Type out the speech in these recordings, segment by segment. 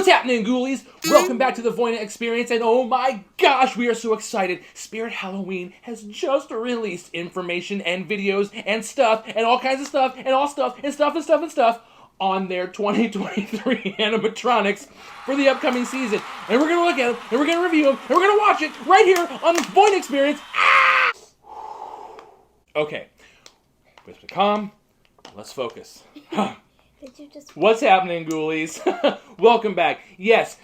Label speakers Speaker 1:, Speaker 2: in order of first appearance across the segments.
Speaker 1: What's happening, ghoulies? Welcome back to the Voina experience, and oh my gosh, we are so excited. Spirit Halloween has just released information and videos and stuff and all kinds of stuff and all stuff and stuff and stuff and stuff on their 2023 animatronics for the upcoming season. And we're going to look at them, and we're going to review them, and we're going to watch it right here on the Voina experience. Ah! Okay, whisper calm, let's focus. What's happening, ghoulies? Welcome back. Yes,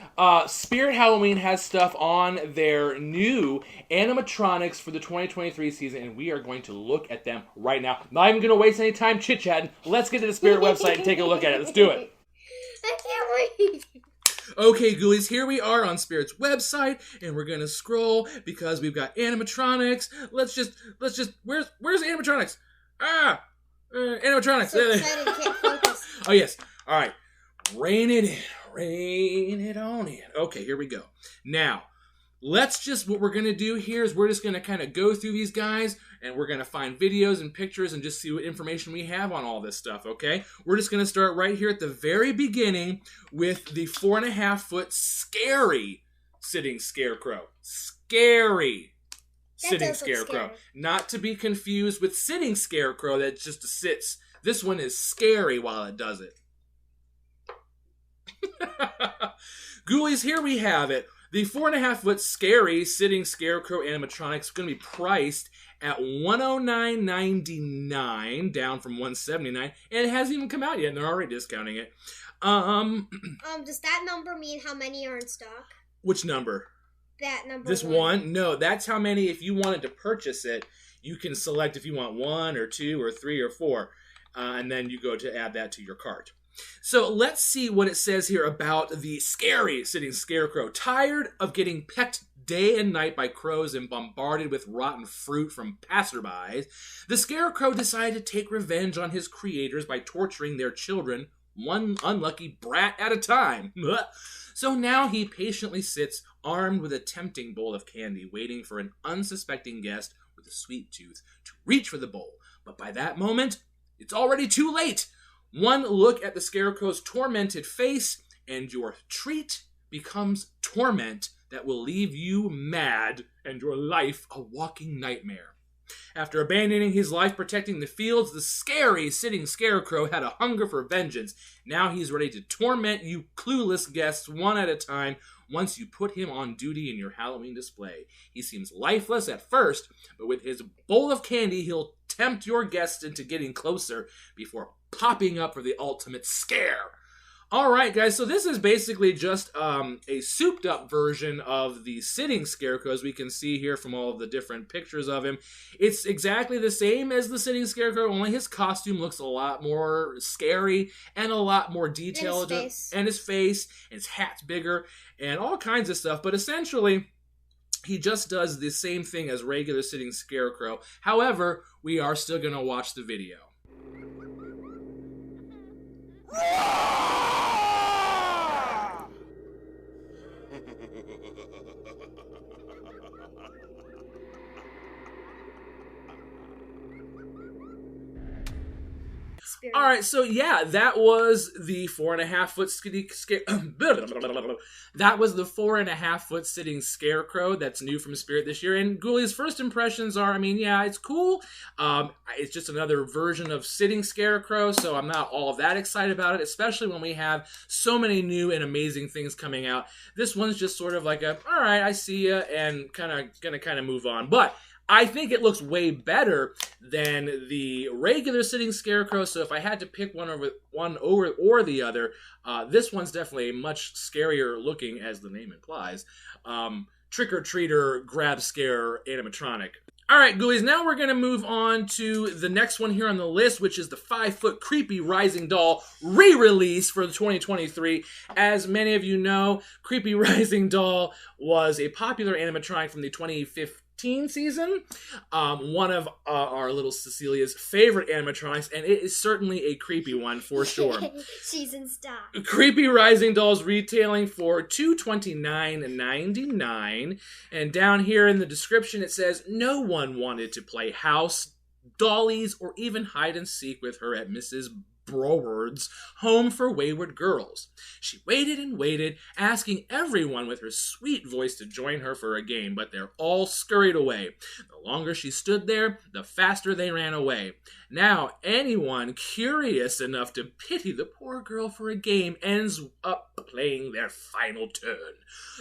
Speaker 1: Spirit Halloween has stuff on their new animatronics for the 2023 season, and we are going to look at them right now. Not even going to waste any time chit-chatting. Let's get to the Spirit website and take a look at it. Let's do it.
Speaker 2: I can't wait.
Speaker 1: Okay, ghoulies, here we are on Spirit's website, and we're going to scroll because we've got animatronics. Let's just, where's animatronics? Animatronics.
Speaker 2: So excited, I can't focus.
Speaker 1: Oh, yes. All right. Rain it on in. Okay, here we go. Now, what we're going to do here is we're just going to kind of go through these guys, and we're going to find videos and pictures and just see what information we have on all this stuff, okay? We're just going to start right here at the very beginning with the 4.5-foot scary sitting Scarecrow. Scary sitting Scarecrow. Not to be confused with sitting Scarecrow that just sits. This one is scary while it does it. Ghoulies, here we have it. The 4.5-foot scary sitting Scarecrow animatronics is going to be priced at $109.99, down from $179, and it hasn't even come out yet, and they're already discounting it.
Speaker 2: Does that number mean how many are in stock?
Speaker 1: Which number?
Speaker 2: That number.
Speaker 1: This one? No, that's how many. If you wanted to purchase it, you can select if you want 1 or 2 or 3 or 4, and then you go to add that to your cart. So let's see what it says here about the scary sitting Scarecrow. Tired of getting pecked day and night by crows and bombarded with rotten fruit from passerbys, the Scarecrow decided to take revenge on his creators by torturing their children, one unlucky brat at a time. So now he patiently sits, armed with a tempting bowl of candy, waiting for an unsuspecting guest with a sweet tooth to reach for the bowl. But by that moment, it's already too late. One look at the Scarecrow's tormented face, and your treat becomes torment that will leave you mad and your life a walking nightmare. After abandoning his life protecting the fields, the scary sitting Scarecrow had a hunger for vengeance. Now he's ready to torment you clueless guests one at a time once you put him on duty in your Halloween display. He seems lifeless at first, but with his bowl of candy, he'll tempt your guests into getting closer before popping up for the ultimate scare. All right, guys, so this is basically just a souped-up version of the sitting Scarecrow, as we can see here from all of the different pictures of him. It's exactly the same as the sitting Scarecrow, only his costume looks a lot more scary and a lot more detailed. And his face, and his hat's bigger, and all kinds of stuff. But essentially, he just does the same thing as regular sitting Scarecrow. However, we are still going to watch the video. All right, so yeah, that was the 4.5-foot that was the 4.5-foot sitting Scarecrow that's new from Spirit this year. And Ghoulies' first impressions are, I mean, yeah, it's cool. It's just another version of sitting Scarecrow, so I'm not all of that excited about it, especially when we have so many new and amazing things coming out. This one's just sort of like a, all right, I see ya, and gonna move on. But I think it looks way better than the regular sitting Scarecrow, so if I had to pick one or the other, this one's definitely much scarier looking, as the name implies. Trick-or-treater grab scare animatronic. All right, Ghoulies, now we're going to move on to the next one here on the list, which is the 5-foot creepy rising doll re-release for the 2023. As many of you know, Creepy Rising Doll was a popular animatronic from the 2015 season, one of our little Cecilia's favorite animatronics, and it is certainly a creepy one for sure.
Speaker 2: She's in stock.
Speaker 1: Creepy Rising Dolls retailing for $229.99, and down here in the description it says, no one wanted to play house, dollies, or even hide and seek with her at Mrs. Browards Home for Wayward Girls. She waited and waited, asking everyone with her sweet voice to join her for a game, but they're all scurried away. The longer she stood there, the faster they ran away. Now, anyone curious enough to pity the poor girl for a game ends up playing their final turn.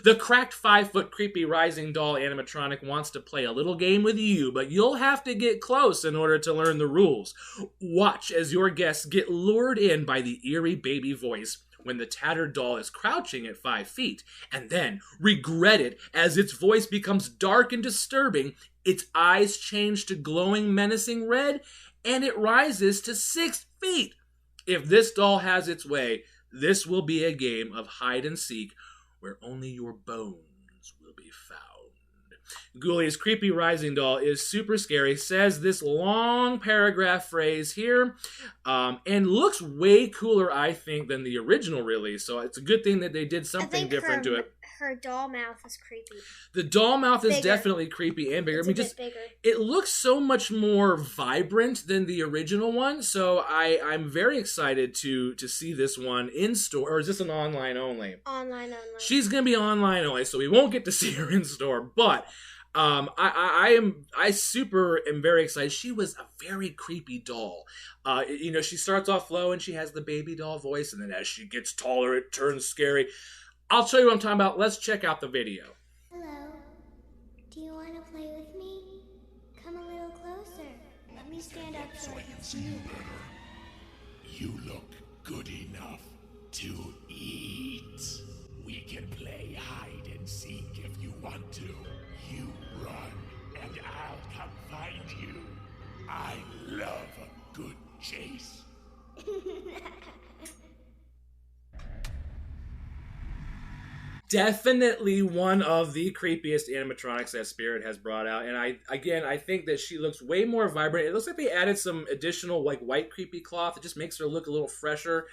Speaker 1: The cracked 5-foot creepy rising doll animatronic wants to play a little game with you, but you'll have to get close in order to learn the rules. Watch as your guests get lured in by the eerie baby voice when the tattered doll is crouching at 5 feet, and then regret it as its voice becomes dark and disturbing, its eyes change to glowing, menacing red, and it rises to 6 feet. If this doll has its way, this will be a game of hide and seek where only your bones will be found. Ghoulies' creepy rising doll is super scary, says this long paragraph phrase here, and looks way cooler, I think, than the original release. So it's a good thing that they did something different to it.
Speaker 2: Her doll mouth is creepy.
Speaker 1: The doll mouth is definitely creepy and bigger.
Speaker 2: It's bigger.
Speaker 1: It looks so much more vibrant than the original one. So I'm very excited to see this one in store. Or is this an online only?
Speaker 2: Online only.
Speaker 1: She's gonna be online only, so we won't get to see her in store. But I super am very excited. She was a very creepy doll. She starts off low and she has the baby doll voice, and then as she gets taller, it turns scary. I'll show you what I'm talking about. Let's check out the video.
Speaker 3: Hello. Do you want to play with me? Come a little closer. Let me stand up so I can see you better.
Speaker 4: You look good enough to eat. We can play hide and seek if you want to. You run, and I'll come find you. I love a good chase.
Speaker 1: Definitely one of the creepiest animatronics that Spirit has brought out. And I think that she looks way more vibrant. It looks like they added some additional white creepy cloth. It just makes her look a little fresher.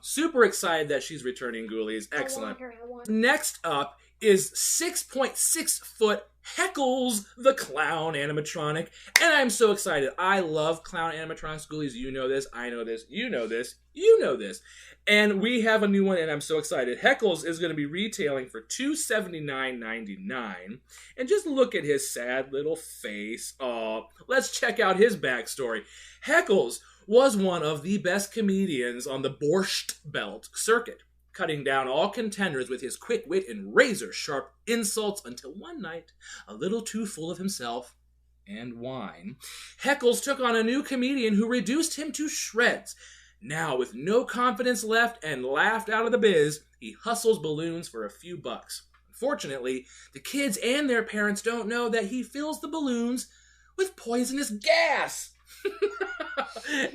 Speaker 1: Super excited that she's returning, Ghoulies. Excellent.
Speaker 2: I want her.
Speaker 1: Next up is 6.6 foot Heckles the Clown animatronic. And I'm so excited. I love clown animatronics, Ghoulies. You know this. I know this. You know this. You know this. And we have a new one, and I'm so excited. Heckles is going to be retailing for $279.99. And just look at his sad little face. Oh, let's check out his backstory. Heckles was one of the best comedians on the Borscht Belt circuit, cutting down all contenders with his quick wit and razor-sharp insults until one night, a little too full of himself and wine, Heckles took on a new comedian who reduced him to shreds. Now, with no confidence left and laughed out of the biz, he hustles balloons for a few bucks. Unfortunately, the kids and their parents don't know that he fills the balloons with poisonous gas.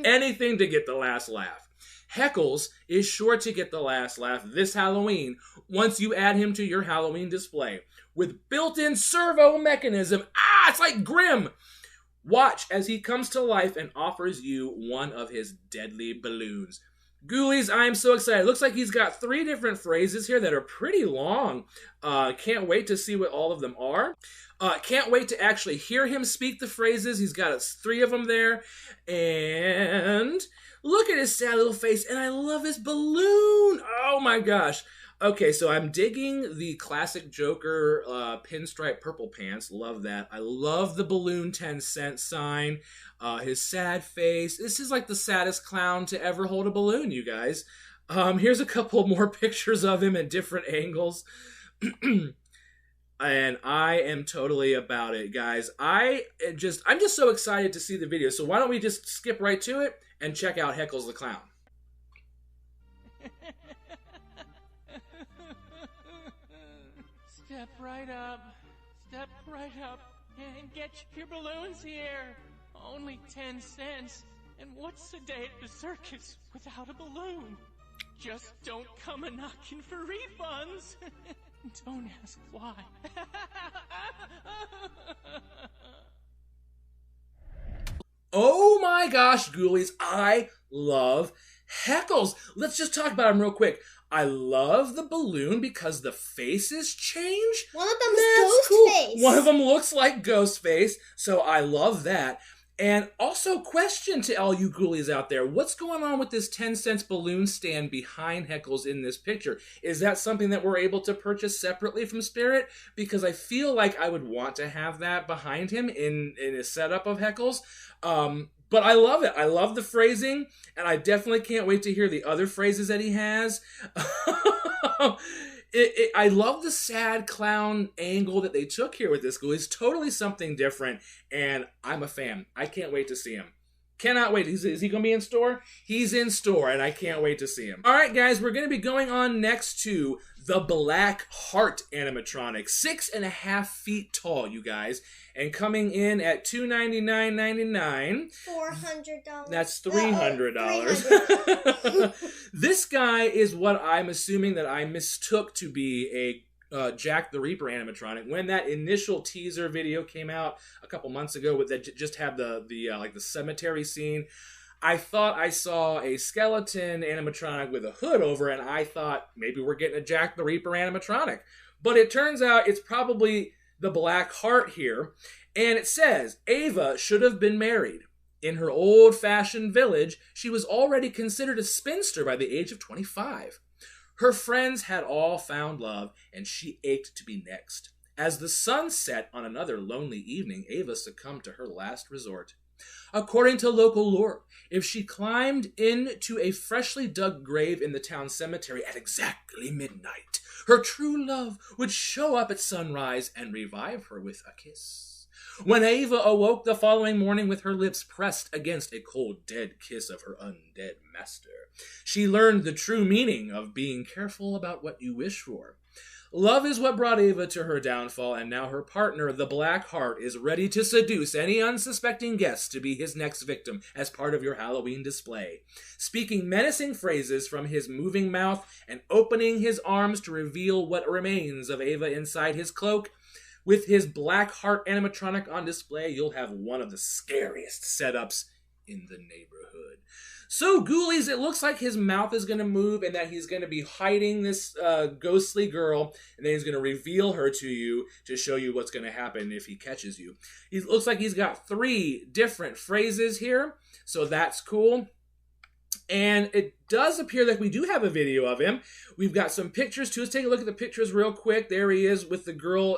Speaker 1: Anything to get the last laugh. Heckles is sure to get the last laugh this Halloween once you add him to your Halloween display. With built-in servo mechanism. It's like Grimm! Watch as he comes to life and offers you one of his deadly balloons. Ghoulies, I am so excited. Looks like he's got 3 different phrases here that are pretty long. Can't wait to see what all of them are. Can't wait to actually hear him speak the phrases. He's got 3 of them there. And look at his sad little face. And I love his balloon. Oh my gosh. Okay, so I'm digging the classic Joker pinstripe purple pants. Love that. I love the balloon 10-cent sign. His sad face. This is like the saddest clown to ever hold a balloon, you guys. Here's a couple more pictures of him at different angles. And I am totally about it, guys. I'm just so excited to see the video. So why don't we just skip right to it and check out Heckles the Clown.
Speaker 5: Step right up, and get your balloons here. Only 10 cents. And what's a day at the circus without a balloon? Just don't come a-knocking for refunds. Don't ask why.
Speaker 1: Oh my gosh, Ghoulies, I love Heckles. Let's just talk about him real quick. I love the balloon because the faces change.
Speaker 2: One of them is Ghostface.
Speaker 1: Cool. One of them looks like Ghostface, so I love that. And also, question to all you ghoulies out there, what's going on with this 10-cent balloon stand behind Heckles in this picture? Is that something that we're able to purchase separately from Spirit? Because I feel like I would want to have that behind him in a setup of Heckles. But I love it. I love the phrasing, and I definitely can't wait to hear the other phrases that he has. I love the sad clown angle that they took here with this ghoul. He's totally something different, and I'm a fan. I can't wait to see him. Cannot wait. Is he going to be in store? He's in store, and I can't wait to see him. All right, guys, we're going to be going on next to the Black Heart animatronic. 6.5 feet tall, you guys, and coming in at $299.99.
Speaker 2: $400.
Speaker 1: That's $300. This guy is what I'm assuming that I mistook to be a Jack the Reaper animatronic. When that initial teaser video came out a couple months ago, with that just had the cemetery scene, I thought I saw a skeleton animatronic with a hood over, and I thought maybe we're getting a Jack the Reaper animatronic. But it turns out it's probably the Black Heart here, and it says Ava should have been married. In her old-fashioned village, she was already considered a spinster by the age of 25. Her friends had all found love, and she ached to be next. As the sun set on another lonely evening, Ava succumbed to her last resort. According to local lore, if she climbed into a freshly dug grave in the town cemetery at exactly midnight, her true love would show up at sunrise and revive her with a kiss. When Ava awoke the following morning with her lips pressed against a cold, dead kiss of her undead master, she learned the true meaning of being careful about what you wish for. Love is what brought Ava to her downfall, and now her partner, the Black Heart, is ready to seduce any unsuspecting guest to be his next victim as part of your Halloween display. Speaking menacing phrases from his moving mouth and opening his arms to reveal what remains of Ava inside his cloak, with his Black Heart animatronic on display, you'll have one of the scariest setups in the neighborhood. So, ghoulies, it looks like his mouth is going to move and that he's going to be hiding this ghostly girl, and then he's going to reveal her to you to show you what's going to happen if he catches you. It looks like he's got 3 different phrases here, so that's cool. And it does appear that we do have a video of him. We've got some pictures too. Let's take a look at the pictures real quick. There he is with the girl,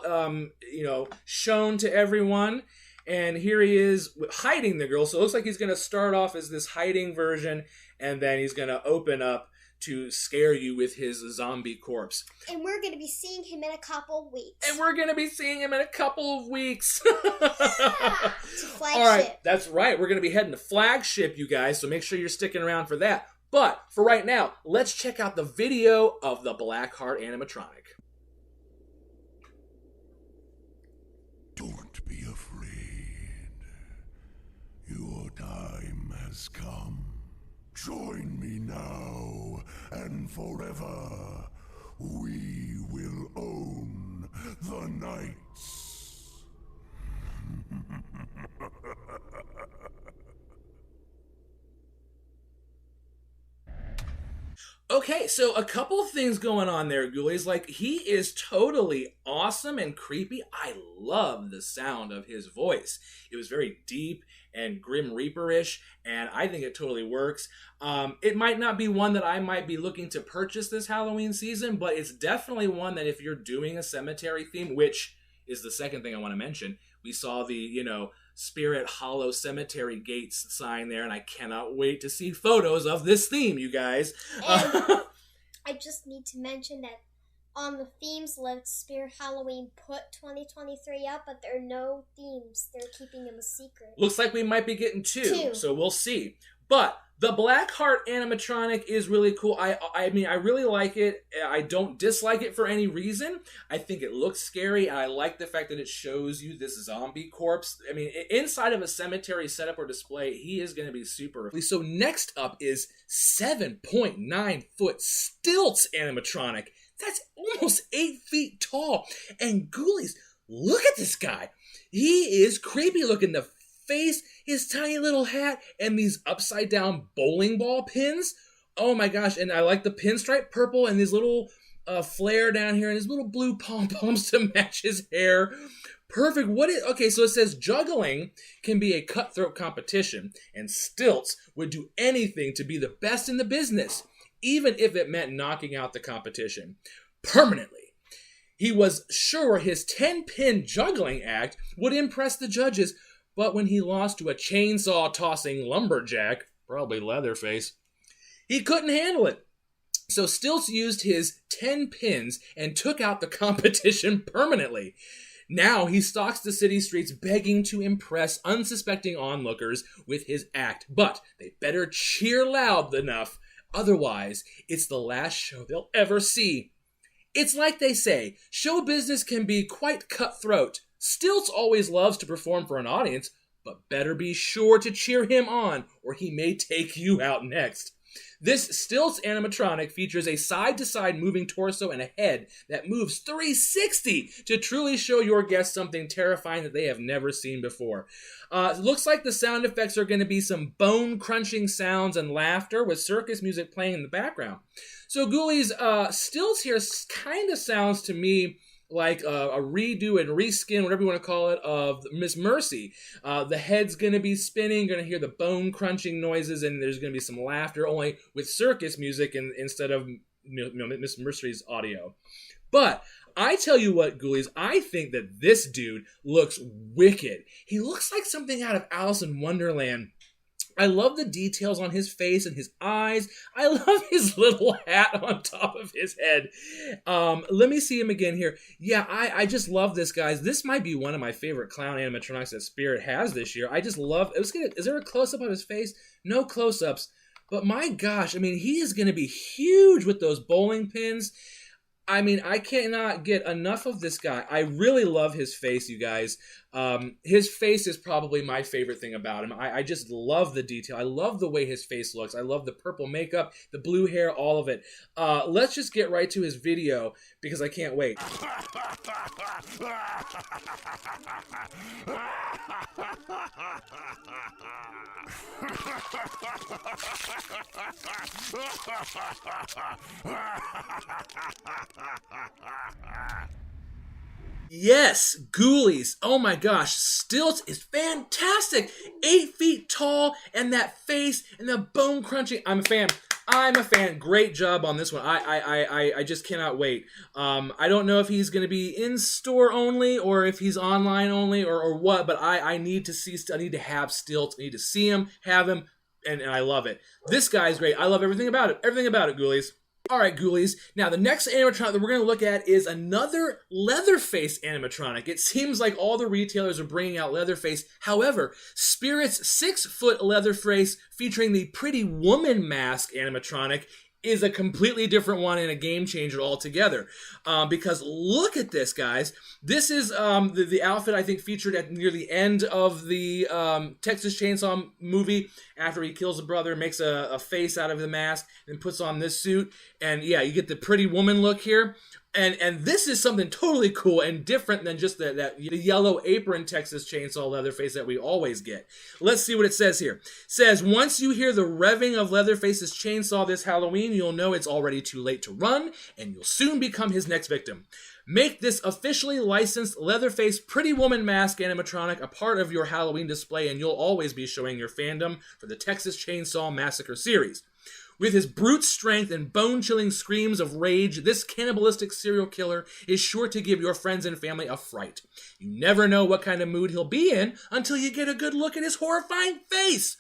Speaker 1: shown to everyone. And here he is hiding the girl. So it looks like he's going to start off as this hiding version, and then he's going to open up to scare you with his zombie corpse.
Speaker 2: And we're going to be seeing him in a couple of weeks.
Speaker 1: Yeah!
Speaker 2: To Flagship.
Speaker 1: All right, that's right. We're going to be heading to Flagship, you guys, so make sure you're sticking around for that. But for right now, let's check out the video of the Black Heart animatronic.
Speaker 4: Don't be afraid. Your time has come. Join me now and forever. We will own the nights.
Speaker 1: Okay, so a couple of things going on there, Ghoulies. Like, he is totally awesome and creepy. I love the sound of his voice. It was very deep and Grim Reaper-ish, and I think it totally works. It might not be one that I might be looking to purchase this Halloween season, but it's definitely one that if you're doing a cemetery theme, which is the second thing I want to mention, we saw the, Spirit Hollow Cemetery Gates sign there, and I cannot wait to see photos of this theme, you guys.
Speaker 2: And I just need to mention that on the themes list, Spirit Halloween put 2023 up, but there are no themes. They're keeping them a secret.
Speaker 1: Looks like we might be getting two, so we'll see. But the Black Heart animatronic is really cool. I mean, I really like it. I don't dislike it for any reason. I think it looks scary, and I like the fact that it shows you this zombie corpse. I mean, inside of a cemetery setup or display, he is going to be super. So next up is 7.9-foot stilts animatronic. That's almost 8 feet tall. And ghoulies, look at this guy. He is creepy looking. The face, his tiny little hat, and these upside down bowling ball pins. Oh my gosh, and I like the pinstripe purple and these little flare down here and his little blue pom-poms to match his hair. Perfect. Okay, so it says juggling can be a cutthroat competition, and stilts would do anything to be the best in the business, even if it meant knocking out the competition permanently. He was sure his 10-pin juggling act would impress the judges, but when he lost to a chainsaw-tossing lumberjack, probably Leatherface, he couldn't handle it. So Stilts used his 10 pins and took out the competition permanently. Now he stalks the city streets begging to impress unsuspecting onlookers with his act. But they better cheer loud enough, otherwise it's the last show they'll ever see. It's like they say, show business can be quite cutthroat. Stilts always loves to perform for an audience, but better be sure to cheer him on, or he may take you out next. This Stilts animatronic features a side-to-side moving torso and a head that moves 360 to truly show your guests something terrifying that they have never seen before. It looks like the sound effects are going to be some bone-crunching sounds and laughter with circus music playing in the background. So Ghoulies, Stilts here kind of sounds to me like a redo and reskin, whatever you want to call it, of Miss Mercy. The head's going to be spinning, going to hear the bone-crunching noises, and there's going to be some laughter, only with circus music instead of Miss Mercy's audio. But I tell you what, Ghoulies, I think that this dude looks wicked. He looks like something out of Alice in Wonderland. I love the details on his face and his eyes. I love his little hat on top of his head. Let me see him again here. Yeah, I just love this, guys. This might be one of my favorite clown animatronics that Spirit has this year. I just love it. Is there a close-up of his face? No close-ups. But my gosh, I mean, he is going to be huge with those bowling pins. I mean, I cannot get enough of this guy. I really love his face, you guys. His face is probably my favorite thing about him. I just love the detail. I love the way his face looks. I love the purple makeup, the blue hair, all of it. Let's just get right to his video because I can't wait. Yes, Ghoulies. Oh my gosh, Stilts is fantastic. 8 feet tall, and that face, and the bone crunching. I'm a fan. Great job on this one. I just cannot wait. I don't know if he's going to be in store only, or if he's online only, or what. But I need to see. I need to have Stilts. I need to see him, have him, and I love it. This guy's great. I love everything about it. Everything about it, Ghoulies. All right, Ghoulies. Now, the next animatronic that we're going to look at is another Leatherface animatronic. It seems like all the retailers are bringing out Leatherface. However, Spirit's 6-foot Leatherface featuring the Pretty Woman mask animatronic is a completely different one and a game changer altogether. Because look at this, guys. This is the outfit, I think, featured at near the end of the Texas Chainsaw movie after he kills a brother, makes a face out of the mask, and puts on this suit. And yeah, you get the Pretty Woman look here. And this is something totally cool and different than just the yellow apron Texas Chainsaw Leatherface that we always get. Let's see what it says here. It says, once you hear the revving of Leatherface's chainsaw this Halloween, you'll know it's already too late to run, and you'll soon become his next victim. Make this officially licensed Leatherface Pretty Woman mask animatronic a part of your Halloween display, and you'll always be showing your fandom for the Texas Chainsaw Massacre series. With his brute strength and bone-chilling screams of rage, this cannibalistic serial killer is sure to give your friends and family a fright. You never know what kind of mood he'll be in until you get a good look at his horrifying face.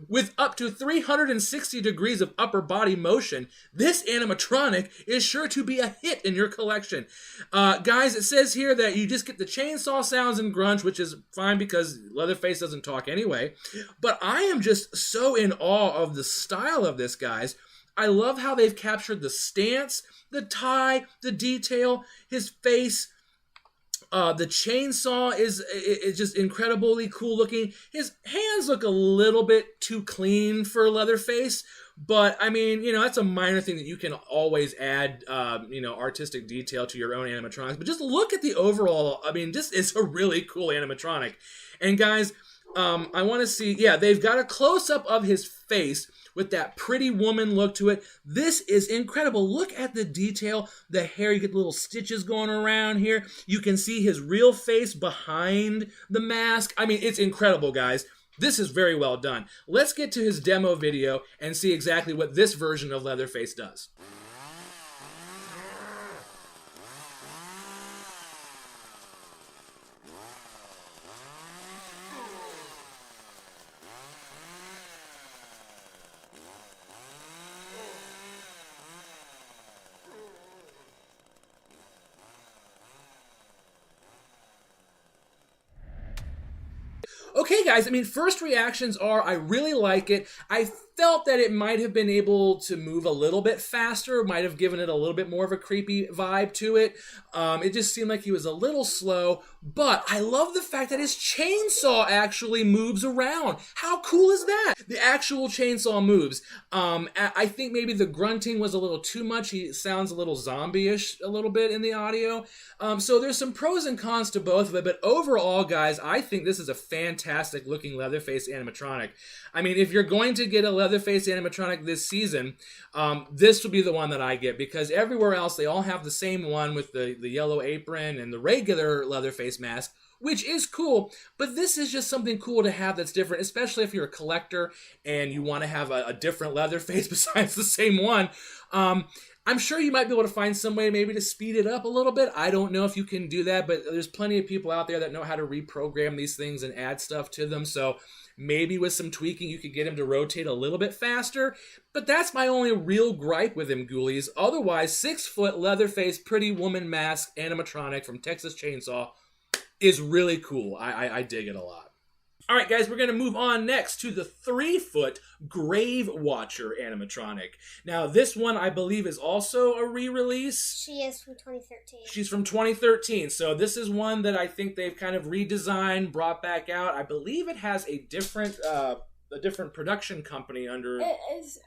Speaker 1: With up to 360 degrees of upper body motion, this animatronic is sure to be a hit in your collection. Guys, it says here that you just get the chainsaw sounds and grunge, which is fine because Leatherface doesn't talk anyway. But I am just so in awe of the style of this, guys. I love how they've captured the stance, the tie, the detail, his face. The chainsaw is just incredibly cool looking. His hands look a little bit too clean for Leatherface, but I mean, that's a minor thing that you can always add, artistic detail to your own animatronics. But just look at the overall, I mean, just it's a really cool animatronic. And guys, I want to see, yeah, they've got a close-up of his face with that pretty woman look to it. This is incredible. Look at the detail. The hair, you get little stitches going around here. You can see his real face behind the mask. I mean, it's incredible, guys. This is very well done. Let's get to his demo video and see exactly what this version of Leatherface does. Okay, guys, I mean, first reactions are, I really like it. I felt that it might have been able to move a little bit faster, might have given it a little bit more of a creepy vibe to it. It just seemed like he was a little slow, but I love the fact that his chainsaw actually moves around. How cool is that? The actual chainsaw moves. I think maybe the grunting was a little too much. He sounds a little zombie-ish a little bit in the audio. So there's some pros and cons to both of it, but overall, guys, I think this is a fantastic looking Leatherface animatronic. I mean, if you're going to get a Leatherface animatronic this season, this would be the one that I get, because everywhere else they all have the same one with the yellow apron and the regular Leatherface mask, which is cool, but this is just something cool to have that's different, especially if you're a collector and you want to have a different Leatherface besides the same one. I'm sure you might be able to find some way maybe to speed it up a little bit. I don't know if you can do that, but there's plenty of people out there that know how to reprogram these things and add stuff to them, so maybe with some tweaking you could get him to rotate a little bit faster. But that's my only real gripe with him, Ghoulies. Otherwise, 6-foot Leatherface pretty woman mask animatronic from Texas Chainsaw is really cool. I dig it a lot. All right, guys, we're going to move on next to the 3-foot Grave Watcher animatronic. Now, this one, I believe, is also a re-release.
Speaker 2: She is from 2013.
Speaker 1: She's from 2013, so this is one that I think they've kind of redesigned, brought back out. I believe it has a different production company under...
Speaker 2: It is,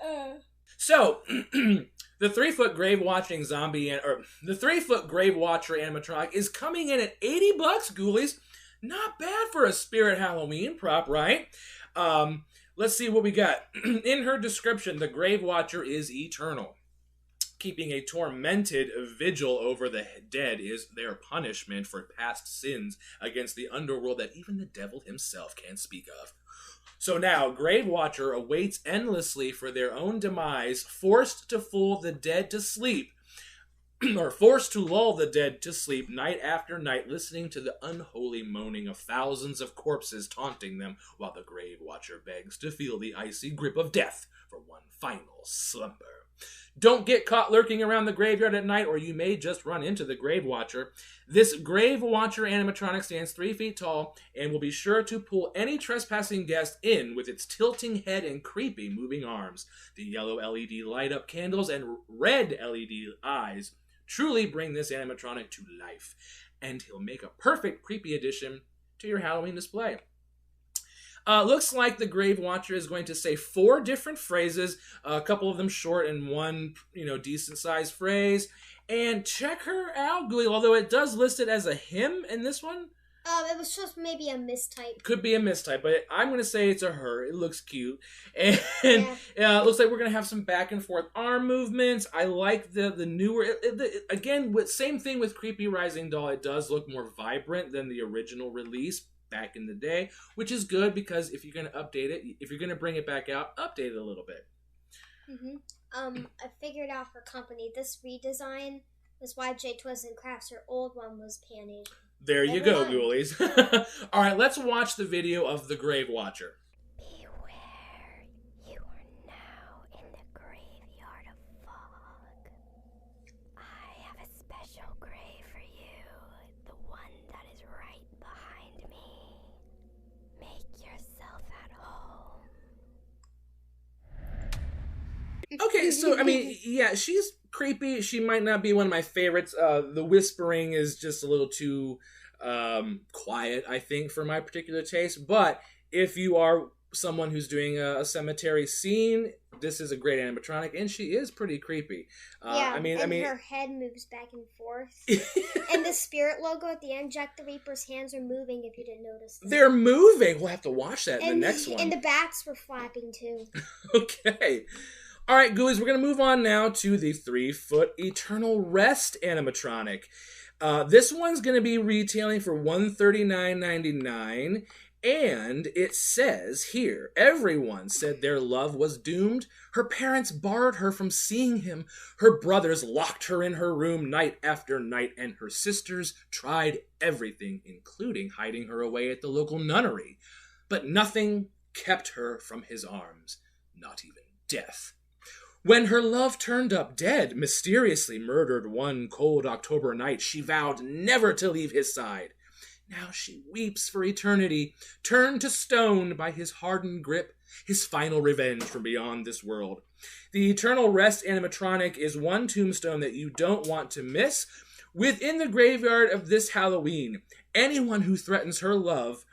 Speaker 1: So, the 3-foot Grave Watching Zombie, or the 3-foot Grave Watcher animatronic is coming in at $80, Ghoulies. Not bad for a Spirit Halloween prop, right? Let's see what we got. In her description, the Grave Watcher is eternal. Keeping a tormented vigil over the dead is their punishment for past sins against the underworld that even the devil himself can't speak of. So now, Grave Watcher awaits endlessly for their own demise, forced to fool the dead to sleep, or forced to lull the dead to sleep night after night, listening to the unholy moaning of thousands of corpses taunting them, while the Grave Watcher begs to feel the icy grip of death for one final slumber. Don't get caught lurking around the graveyard at night, or you may just run into the Grave Watcher. This Grave Watcher animatronic stands 3 feet tall and will be sure to pull any trespassing guest in with its tilting head and creepy moving arms. The yellow LED light-up candles and red LED eyes truly bring this animatronic to life, and he'll make a perfect creepy addition to your Halloween display. Looks like the Grave Watcher is going to say 4 different phrases, a couple of them short and one, decent-sized phrase. And check her out, Ghoulie, although it does list it as a him in this one.
Speaker 2: It was just maybe a mistype.
Speaker 1: Could be a mistype, but I'm going to say it's a her. It looks cute. And it looks like we're going to have some back and forth arm movements. I like the newer... again, same thing with Creepy Rising Doll. It does look more vibrant than the original release back in the day, which is good because if you're going to update it, if you're going to bring it back out, update it a little bit.
Speaker 2: I figured out her company. This redesign was why J Twisted Crafts. Her old one was Pan-Asian.
Speaker 1: There you go, Ghoulies. All right, let's watch the video of the Grave Watcher.
Speaker 3: Beware, you are now in the graveyard of fog. I have a special grave for you, the one that is right behind me. Make yourself at home.
Speaker 1: Okay, so, I mean, yeah, she's creepy. She might not be one of my favorites. The whispering is just a little too quiet, I think, for my particular taste. But if you are someone who's doing a cemetery scene, this is a great animatronic, and she is pretty creepy.
Speaker 2: Yeah,
Speaker 1: I mean,
Speaker 2: her head moves back and forth. And the spirit logo at the end, Jack the Reaper's hands are moving, if you didn't notice that.
Speaker 1: They're moving! We'll have to watch that in the next one.
Speaker 2: And the bats were flapping, too.
Speaker 1: Okay. All right, Ghoulies, we're going to move on now to the 3-foot Eternal Rest animatronic. This one's going to be retailing for $139.99. And it says here, everyone said their love was doomed. Her parents barred her from seeing him. Her brothers locked her in her room night after night, and her sisters tried everything, including hiding her away at the local nunnery. But nothing kept her from his arms, not even death. When her love turned up dead, mysteriously murdered one cold October night, she vowed never to leave his side. Now she weeps for eternity, turned to stone by his hardened grip, his final revenge from beyond this world. The Eternal Rest animatronic is one tombstone that you don't want to miss. Within the graveyard of this Halloween, anyone who threatens her lover's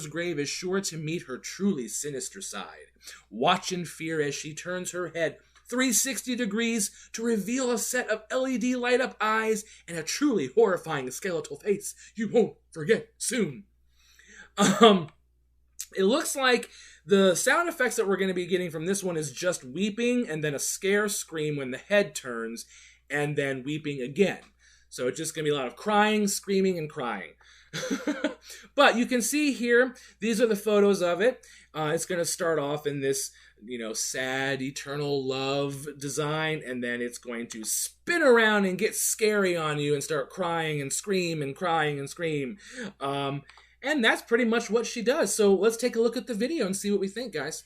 Speaker 1: grave is sure to meet her truly sinister side. Watch in fear as she turns her head 360 degrees to reveal a set of LED light-up eyes and a truly horrifying skeletal face you won't forget soon. It looks like the sound effects that we're going to be getting from this one is just weeping and then a scare scream when the head turns and then weeping again. So it's just going to be a lot of crying, screaming, and crying. But you can see here, these are the photos of it. It's going to start off in this, sad, eternal love design, and then it's going to spin around and get scary on you and start crying and scream and crying and scream. And that's pretty much what she does. So let's take a look at the video and see what we think, guys.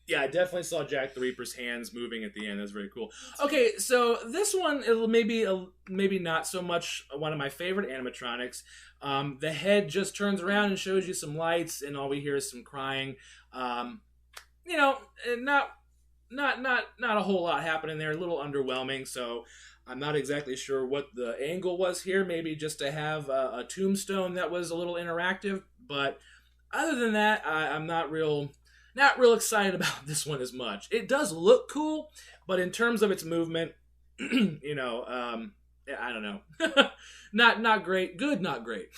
Speaker 1: Yeah, I definitely saw Jack the Reaper's hands moving at the end. That's very cool. Okay, so this one, it'll maybe not so much one of my favorite animatronics. The head just turns around and shows you some lights, and all we hear is some crying. Not a whole lot happening there. A little underwhelming. So I'm not exactly sure what the angle was here. Maybe just to have a tombstone that was a little interactive. But other than that, I'm not real excited about this one as much. It does look cool, but in terms of its movement, I don't know. not great. Good, not great.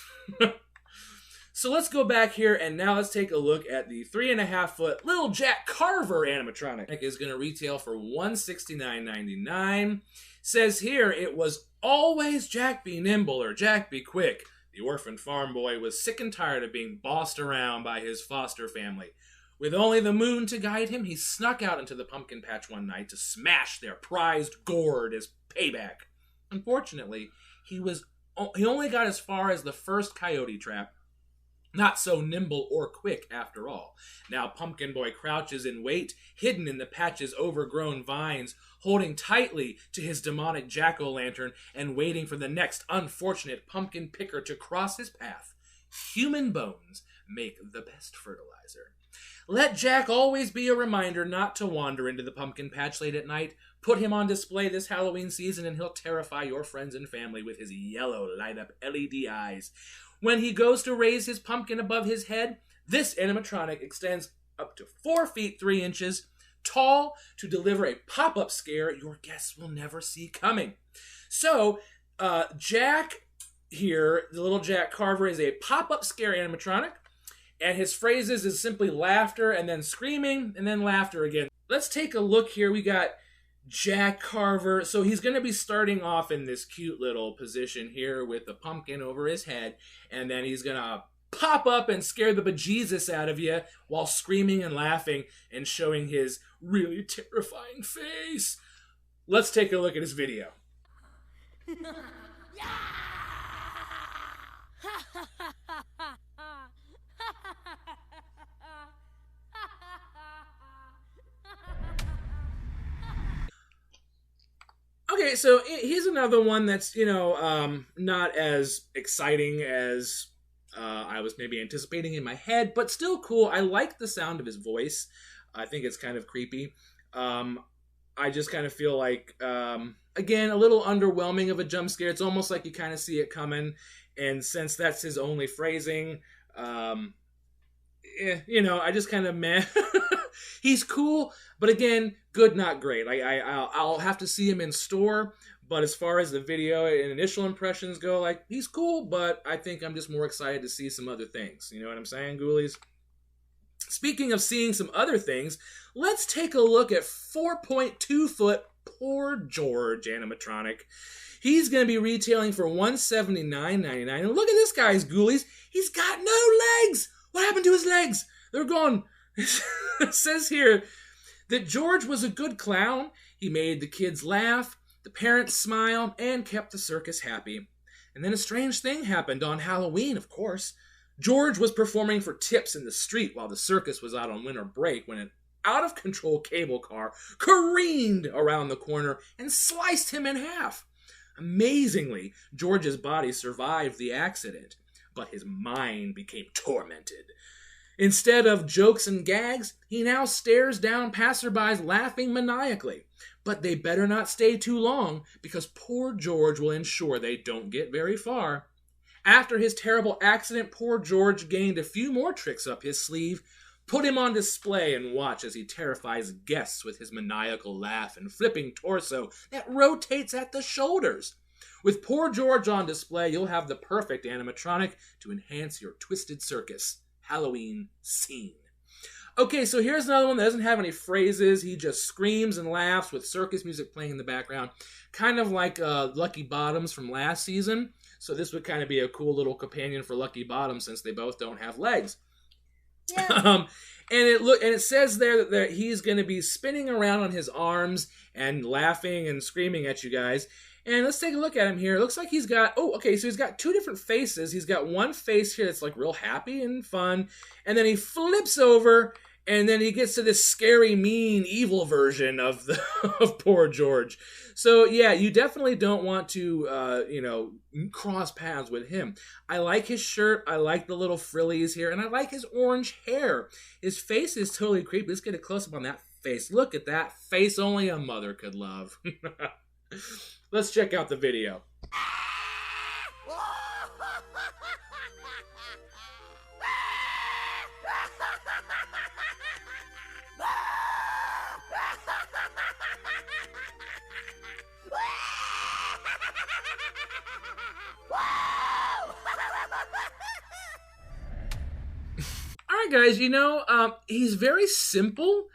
Speaker 1: So let's go back here, and now let's take a look at the 3.5-foot Little Jack Carver animatronic. It is going to retail for $169.99. Says here, it was always Jack be nimble or Jack be quick. The orphan farm boy was sick and tired of being bossed around by his foster family. With only the moon to guide him, he snuck out into the pumpkin patch one night to smash their prized gourd as payback. Unfortunately, he only got as far as the first coyote trap. Not so nimble or quick, after all. Now Pumpkin Boy crouches in wait, hidden in the patch's overgrown vines, holding tightly to his demonic jack-o'-lantern and waiting for the next unfortunate pumpkin picker to cross his path. Human bones make the best fertilizer. Let Jack always be a reminder not to wander into the pumpkin patch late at night. Put him on display this Halloween season and he'll terrify your friends and family with his yellow light-up LED eyes. When he goes to raise his pumpkin above his head, this animatronic extends up to 4 feet 3 inches tall to deliver a pop-up scare your guests will never see coming. So, Jack here, the Little Jack Carver, is a pop-up scare animatronic. And his phrases is simply laughter and then screaming and then laughter again. Let's take a look here. We got Jack Carver. So he's going to be starting off in this cute little position here with the pumpkin over his head. And then he's going to pop up and scare the bejesus out of you while screaming and laughing and showing his really terrifying face. Let's take a look at his video. Okay, so here's another one that's, not as exciting as I was maybe anticipating in my head, but still cool. I like the sound of his voice. I think it's kind of creepy. I just kind of feel like, again, a little underwhelming of a jump scare. It's almost like you kind of see it coming, and since that's his only phrasing, I just kind of meh. He's cool, but again, good, not great. I'll have to see him in store, but as far as the video and initial impressions go, like, he's cool, but I think I'm just more excited to see some other things. You know what I'm saying, Ghoulies? Speaking of seeing some other things, let's take a look at 4.2-foot Poor George animatronic. He's going to be retailing for $179.99. And look at this guy's, Ghoulies. He's got no legs. What happened to his legs? They're gone. It says here that George was a good clown. He made the kids laugh, the parents smile, and kept the circus happy. And then a strange thing happened on Halloween, of course. George was performing for tips in the street while the circus was out on winter break when an out-of-control cable car careened around the corner and sliced him in half. Amazingly, George's body survived the accident, but his mind became tormented. Instead of jokes and gags, he now stares down passerbys laughing maniacally. But they better not stay too long, because poor George will ensure they don't get very far. After his terrible accident, poor George gained a few more tricks up his sleeve. Put him on display and watch as he terrifies guests with his maniacal laugh and flipping torso that rotates at the shoulders. With poor George on display, you'll have the perfect animatronic to enhance your twisted circus Halloween scene. Okay, so here's another one that doesn't have any phrases. He just screams and laughs with circus music playing in the background. Kind of like Lucky Bottoms from last season. So this would kind of be a cool little companion for Lucky Bottom since they both don't have legs.
Speaker 2: Yeah.
Speaker 1: And it says there that he's going to be spinning around on his arms and laughing and screaming at you guys. And let's take a look at him here. It looks like he's got, so he's got two different faces. He's got one face here that's like real happy and fun. And then he flips over and then he gets to this scary, mean, evil version of poor George. So yeah, you definitely don't want to, cross paths with him. I like his shirt. I like the little frillies here. And I like his orange hair. His face is totally creepy. Let's get a close-up on that face. Look at that face only a mother could love. Let's check out the video. All right, guys, he's very simple,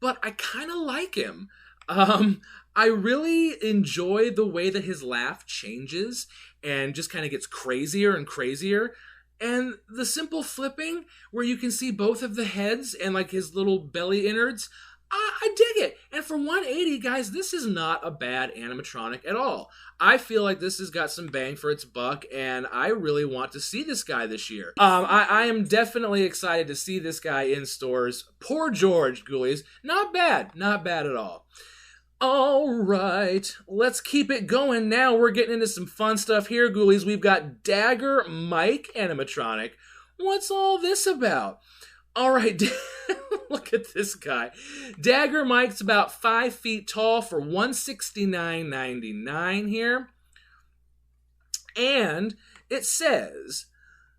Speaker 1: but I kind of like him. I really enjoy the way that his laugh changes and just kind of gets crazier and crazier. And the simple flipping where you can see both of the heads and like his little belly innards, I dig it. And for $180, guys, this is not a bad animatronic at all. I feel like this has got some bang for its buck, and I really want to see this guy this year. I am definitely excited to see this guy in stores. Poor George, Ghoulies. Not bad. Not bad at all. All right, let's keep it going now. We're getting into some fun stuff here, Ghoulies. We've got Dagger Mike animatronic. What's all this about? All right, look at this guy. Dagger Mike's about 5 feet tall for $169.99 here. And it says,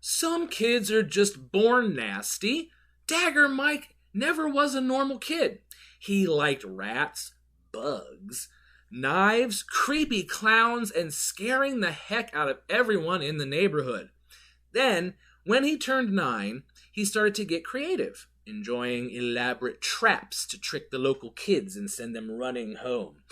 Speaker 1: some kids are just born nasty. Dagger Mike never was a normal kid. He liked rats, bugs, knives, creepy clowns, and scaring the heck out of everyone in the neighborhood. Then, when he turned 9, he started to get creative, enjoying elaborate traps to trick the local kids and send them running home.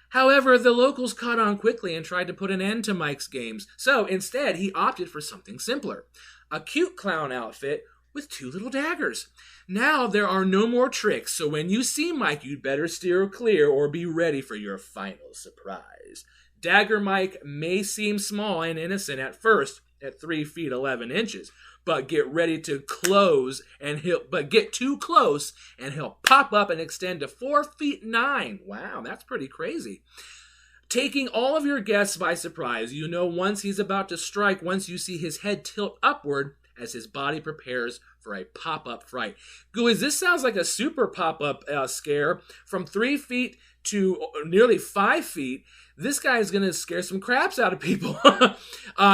Speaker 1: However, the locals caught on quickly and tried to put an end to Mike's games, so instead he opted for something simpler. A cute clown outfit with 2 little daggers. Now there are no more tricks, so when you see Mike, you'd better steer clear or be ready for your final surprise. Dagger Mike may seem small and innocent at first, at 3 feet 11 inches, but get ready to close and get too close and he'll pop up and extend to 4 feet 9. Wow, that's pretty crazy. Taking all of your guests by surprise, once he's about to strike, once you see his head tilt upward, as his body prepares for a pop-up fright. Gooeyes, this sounds like a super pop-up scare. From 3 feet to nearly 5 feet, this guy is going to scare some craps out of people.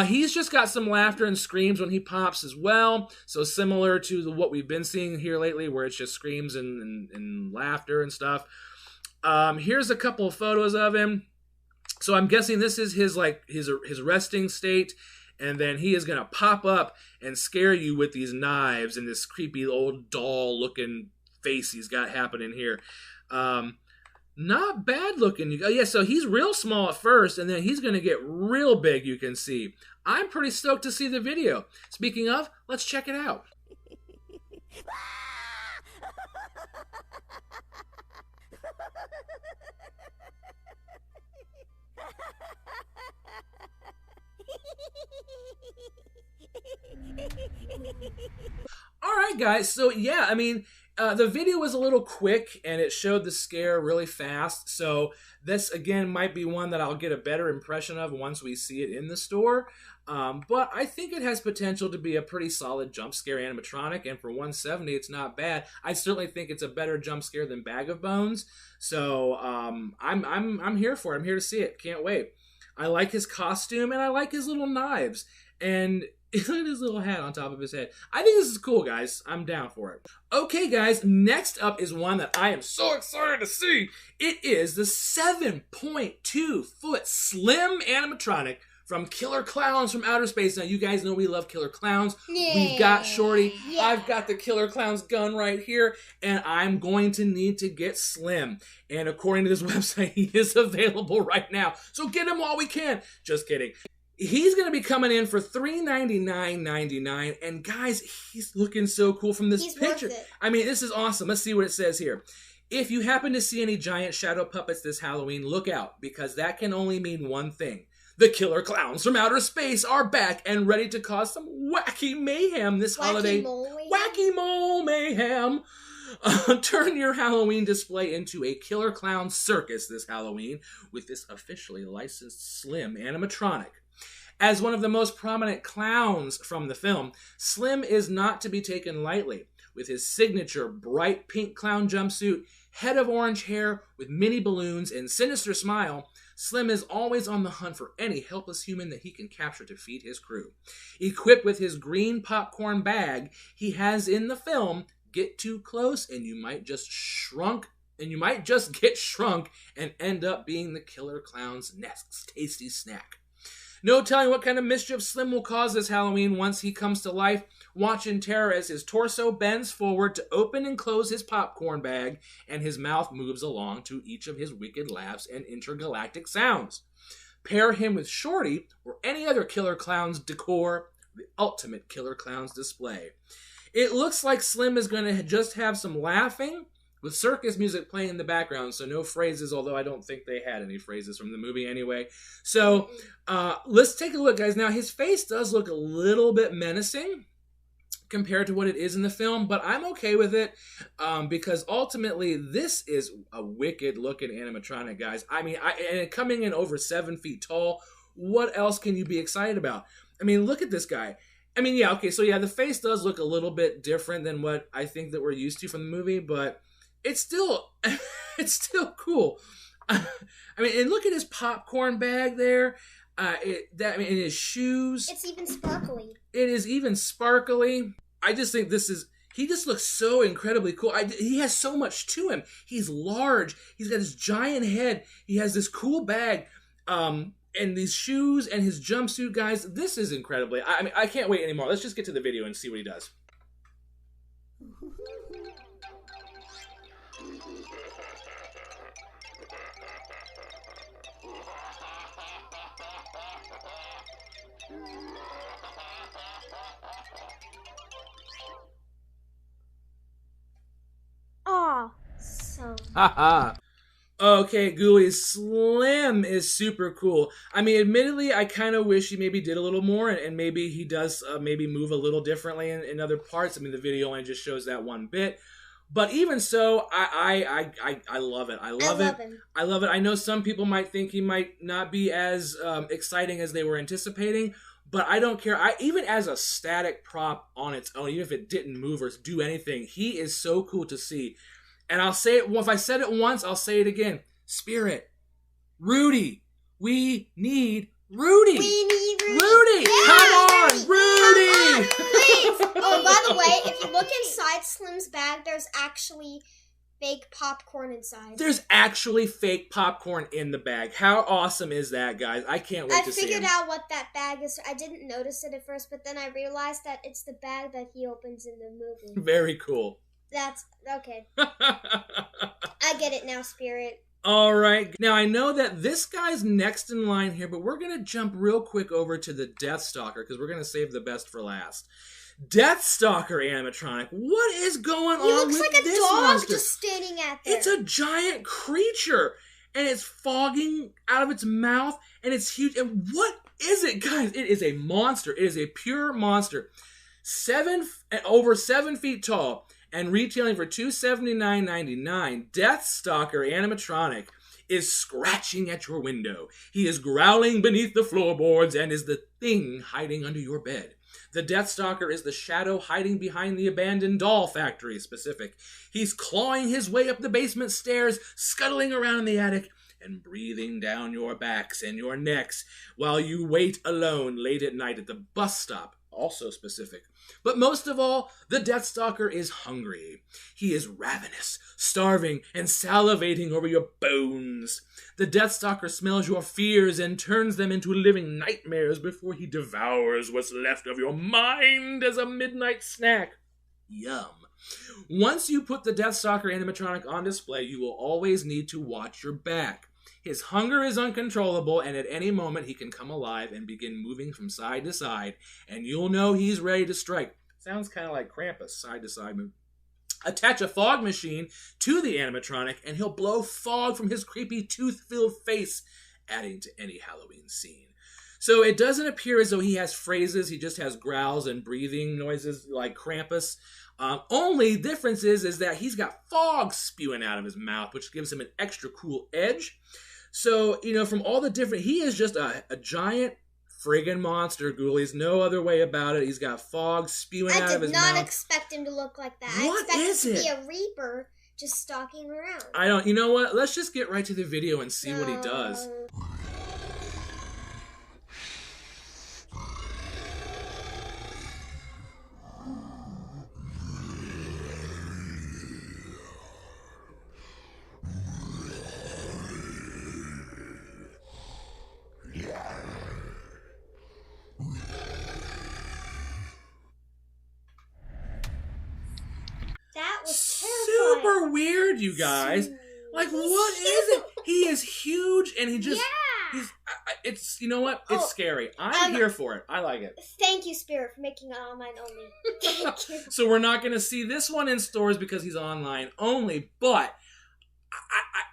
Speaker 1: He's just got some laughter and screams when he pops as well. So similar to what we've been seeing here lately, where it's just screams and laughter and stuff. Here's a couple of photos of him. So I'm guessing this is his resting state. And then he is going to pop up and scare you with these knives and this creepy old doll-looking face he's got happening here. Not bad looking. Yeah, so he's real small at first, and then he's going to get real big, you can see. I'm pretty stoked to see the video. Speaking of, let's check it out. All right, guys. So, yeah, I mean, the video was a little quick, and it showed the scare really fast. So this, again, might be one that I'll get a better impression of once we see it in the store. But I think it has potential to be a pretty solid jump scare animatronic, and for $170, it's not bad. I certainly think it's a better jump scare than Bag of Bones. So I'm here for it. I'm here to see it. Can't wait. I like his costume, and I like his little knives. And look at his little hat on top of his head. I think this is cool, guys. I'm down for it. Okay, guys, next up is one that I am so excited to see. It is the 7.2-foot slim animatronic from Killer Clowns from Outer Space. Now, you guys know we love Killer Clowns.
Speaker 2: Yeah.
Speaker 1: We've got Shorty.
Speaker 2: Yeah.
Speaker 1: I've got the Killer Clowns gun right here, and I'm going to need to get Slim. And according to this website, he is available right now. So get him while we can. Just kidding. He's going to be coming in for $399.99, and guys, he's looking so cool from this picture.
Speaker 2: Worth it.
Speaker 1: I mean, this is awesome. Let's see what it says here. If you happen to see any giant shadow puppets this Halloween, look out, because that can only mean one thing. The Killer Clowns from Outer Space are back and ready to cause some wacky mayhem this holiday. Wacky mole mayhem. Turn your Halloween display into a Killer Clown circus this Halloween with this officially licensed Slim animatronic. As one of the most prominent clowns from the film, Slim is not to be taken lightly. With his signature bright pink clown jumpsuit, head of orange hair with mini balloons, and sinister smile, Slim is always on the hunt for any helpless human that he can capture to feed his crew. Equipped with his green popcorn bag, he has in the film, get too close and you might just get shrunk and end up being the Killer Clown's next tasty snack. No telling what kind of mischief Slim will cause this Halloween once he comes to life. Watch in terror as his torso bends forward to open and close his popcorn bag, and his mouth moves along to each of his wicked laughs and intergalactic sounds. Pair him with Shorty or any other Killer Clown's decor, the ultimate Killer Clown's display. It looks like Slim is going to just have some laughing, with circus music playing in the background, so no phrases, although I don't think they had any phrases from the movie anyway. So, let's take a look, guys. Now, his face does look a little bit menacing compared to what it is in the film, but I'm okay with it because ultimately, this is a wicked-looking animatronic, guys. I mean, and coming in over 7 feet tall, what else can you be excited about? I mean, look at this guy. I mean, yeah, okay, so yeah, the face does look a little bit different than what I think that we're used to from the movie, but it's still cool. I mean, and look at his popcorn bag there. And his shoes.
Speaker 2: It's even sparkly.
Speaker 1: It is even sparkly. I just think he just looks so incredibly cool. He has so much to him. He's large. He's got this giant head. He has this cool bag. And these shoes and his jumpsuit, guys. This is incredibly. I mean, I can't wait anymore. Let's just get to the video and see what he does.
Speaker 2: Awesome.
Speaker 1: Haha. Okay, Gooeyes, Slim is super cool. I mean, admittedly, I kind of wish he maybe did a little more, and maybe he does maybe move a little differently in other parts. I mean, the video only just shows that one bit. But even so, I love it. I love it. I love it. I know some people might think he might not be as exciting as they were anticipating, but I don't care. Even as a static prop on its own, even if it didn't move or do anything, he is so cool to see. And I'll say it, if I said it once, I'll say it again. Spirit, Rudy, we need Rudy.
Speaker 2: We need Rudy.
Speaker 1: Rudy,
Speaker 2: Yeah,
Speaker 1: come on, Rudy.
Speaker 2: Please. Oh, by the way, if you look inside Slim's bag, there's actually fake popcorn inside.
Speaker 1: There's actually fake popcorn in the bag. How awesome is that, guys? I can't wait to see it.
Speaker 2: I figured out what that bag is. I didn't notice it at first, but then I realized that it's the bag that he opens in the movie.
Speaker 1: Very cool.
Speaker 2: That's okay. I get it now, Spirit.
Speaker 1: All right. Now, I know that this guy's next in line here, but we're going to jump real quick over to the Deathstalker because we're going to save the best for last. Deathstalker animatronic. What is going on with this monster?
Speaker 2: He looks like a dog just standing at there.
Speaker 1: It's a giant creature, and it's fogging out of its mouth, and it's huge. And what is it, guys? It is a monster. It is a pure monster. Over 7 feet tall. And retailing for $279.99, Deathstalker animatronic is scratching at your window. He is growling beneath the floorboards and is the thing hiding under your bed. The Deathstalker is the shadow hiding behind the abandoned doll factory, specific. He's clawing his way up the basement stairs, scuttling around in the attic, and breathing down your backs and your necks while you wait alone late at night at the bus stop, also specific. But most of all, the Deathstalker is hungry. He is ravenous, starving, and salivating over your bones. The Deathstalker smells your fears and turns them into living nightmares before he devours what's left of your mind as a midnight snack. Yum. Once you put the Deathstalker animatronic on display, you will always need to watch your back. His hunger is uncontrollable, and at any moment he can come alive and begin moving from side to side, and you'll know he's ready to strike. Sounds kind of like Krampus, side to side move. Attach a fog machine to the animatronic, and he'll blow fog from his creepy tooth-filled face, adding to any Halloween scene. So it doesn't appear as though he has phrases, he just has growls and breathing noises like Krampus. Only difference is that he's got fog spewing out of his mouth, which gives him an extra cool edge. So, from all the different... He is just a giant friggin' monster, Ghoulies. No other way about it. He's got fog spewing out of his mouth.
Speaker 2: I did not expect him to look like that.
Speaker 1: What
Speaker 2: I
Speaker 1: is
Speaker 2: expected
Speaker 1: it?
Speaker 2: him to be a Reaper just stalking around.
Speaker 1: I don't... You know what? Let's just get right to the video and see what he does.
Speaker 2: That was terrifying.
Speaker 1: Super weird, you guys. Like, what is it? He is huge, and he just...
Speaker 2: Yeah.
Speaker 1: It's... You know what? It's scary. I'm here for it. I like it.
Speaker 2: Thank you, Spirit, for making it online only. Thank you.
Speaker 1: So we're not going to see this one in stores because he's online only, but...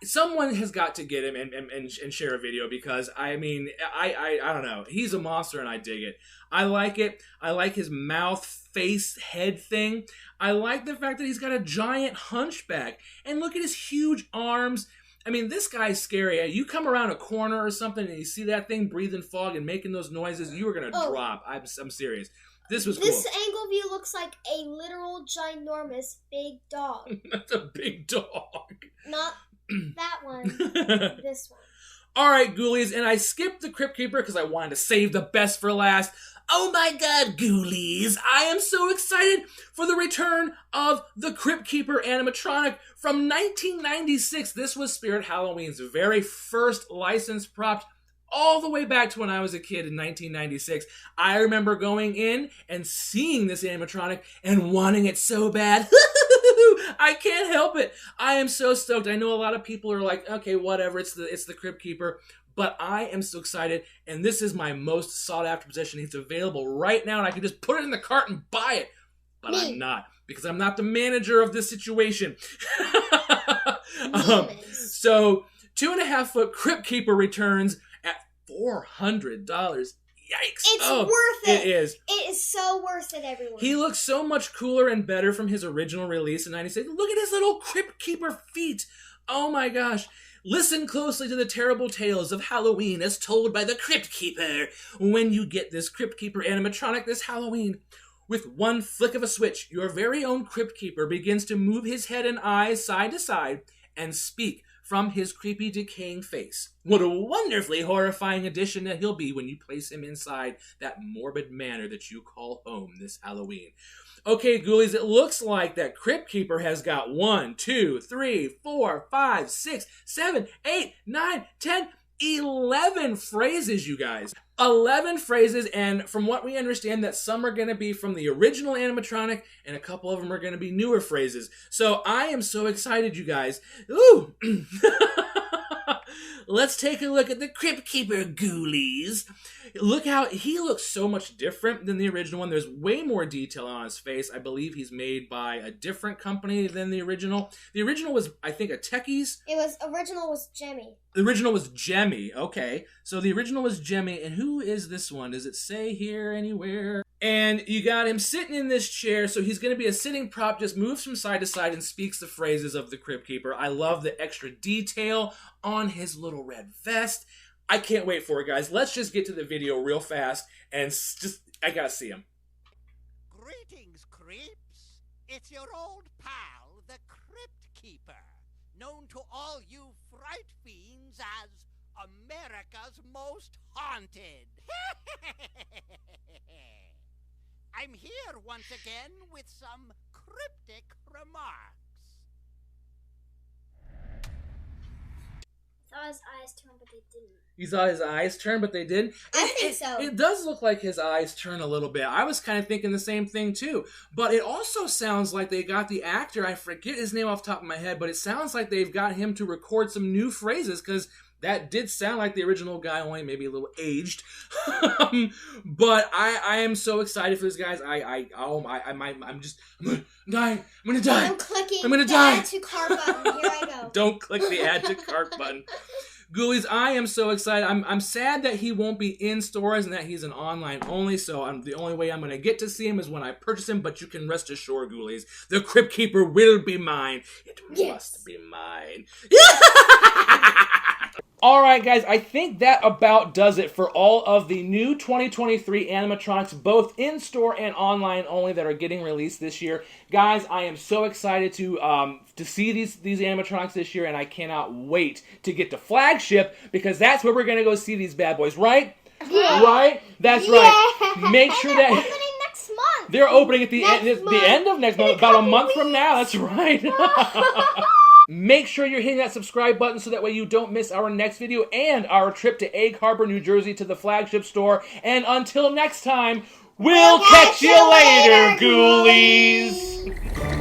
Speaker 1: someone has got to get him and share a video because, I don't know. He's a monster, and I dig it. I like it. I like his mouth, face, head thing. I like the fact that he's got a giant hunchback. And look at his huge arms. I mean, this guy's scary. You come around a corner or something and you see that thing breathing fog and making those noises, you are going to drop. I'm serious. This was cool.
Speaker 2: This angle view looks like a literal ginormous big dog.
Speaker 1: That's a big dog.
Speaker 2: Not that one. This one.
Speaker 1: All right, Ghoulies, and I skipped the Crypt Keeper because I wanted to save the best for last. Oh my god, Ghoulies! I am so excited for the return of the Crypt Keeper animatronic from 1996. This was Spirit Halloween's very first licensed prop, all the way back to when I was a kid in 1996. I remember going in and seeing this animatronic and wanting it so bad. I can't help it. I am so stoked. I know a lot of people are like, okay, whatever, it's the Crypt Keeper. But I am so excited, and this is my most sought-after possession. It's available right now, and I can just put it in the cart and buy it. But I'm not, because I'm not the manager of this situation. So, 2.5-foot Crypt Keeper returns at $400. Yikes.
Speaker 2: It's worth it.
Speaker 1: It is.
Speaker 2: It is so worth it, everyone.
Speaker 1: He looks so much cooler and better from his original release in 96. Look at his little Crypt Keeper feet. Oh my gosh. Listen closely to the terrible tales of Halloween as told by the Crypt Keeper when you get this Crypt Keeper animatronic this Halloween. With one flick of a switch, your very own Crypt Keeper begins to move his head and eyes side to side and speak from his creepy, decaying face. What a wonderfully horrifying addition that he'll be when you place him inside that morbid manor that you call home this Halloween. Okay, Ghoulies, it looks like that Crypt Keeper has got 1, 2, 3, 4, 5, 6, 7, 8, 9, 10, 11 phrases, you guys. 11 phrases, and from what we understand, that some are going to be from the original animatronic, and a couple of them are going to be newer phrases. So I am so excited, you guys. Ooh! Let's take a look at the Crypt Keeper, Ghoulies. Look how he looks so much different than the original one. There's way more detail on his face. I believe he's made by a different company than the original. The original was, I think, a Techies.
Speaker 2: Original was Jemmy.
Speaker 1: The original was Jemmy. Okay, so the original was Jemmy, and who is this one? Does it say here anywhere? And you got him sitting in this chair, so he's going to be a sitting prop, just moves from side to side and speaks the phrases of the Crypt Keeper. I love the extra detail on his little red vest. I can't wait for it, guys. Let's just get to the video real fast, and I gotta see him.
Speaker 6: Greetings, creeps. It's your old pal, the Crypt Keeper, known to all you fright fiends as America's Most Haunted. I'm here once again with some cryptic remarks.
Speaker 2: Saw his eyes turn, but they didn't.
Speaker 1: You saw his eyes turn, but they didn't?
Speaker 2: I think so.
Speaker 1: It does look like his eyes turn a little bit. I was kind of thinking the same thing, too. But it also sounds like they got the actor, I forget his name off the top of my head, but it sounds like they've got him to record some new phrases, because that did sound like the original guy, only maybe a little aged. But I am so excited for this, guys. I'm gonna die. I'm gonna die.
Speaker 2: I'm clicking
Speaker 1: I'm gonna
Speaker 2: the
Speaker 1: die.
Speaker 2: add to cart button. Here I go.
Speaker 1: Don't click the add to cart button. Ghoulies, I am so excited. I'm sad that he won't be in stores and that he's an online only, so the only way I'm going to get to see him is when I purchase him, but you can rest assured, Ghoulies, the Crypt Keeper will be mine. It must be mine. Alright, guys, I think that about does it for all of the new 2023 animatronics, both in-store and online only, that are getting released this year. Guys, I am so excited to see these animatronics this year, and I cannot wait to get to Flagship, because that's where we're going to go see these bad boys, right?
Speaker 2: Yeah.
Speaker 1: Right? That's right. Make sure that...
Speaker 2: They're opening next month.
Speaker 1: They're opening at the end of next month, about a month from now, that's right. Make sure you're hitting that subscribe button so that way you don't miss our next video and our trip to Egg Harbor, New Jersey to the Flagship store. And until next time, we'll catch you later, Ghoulies!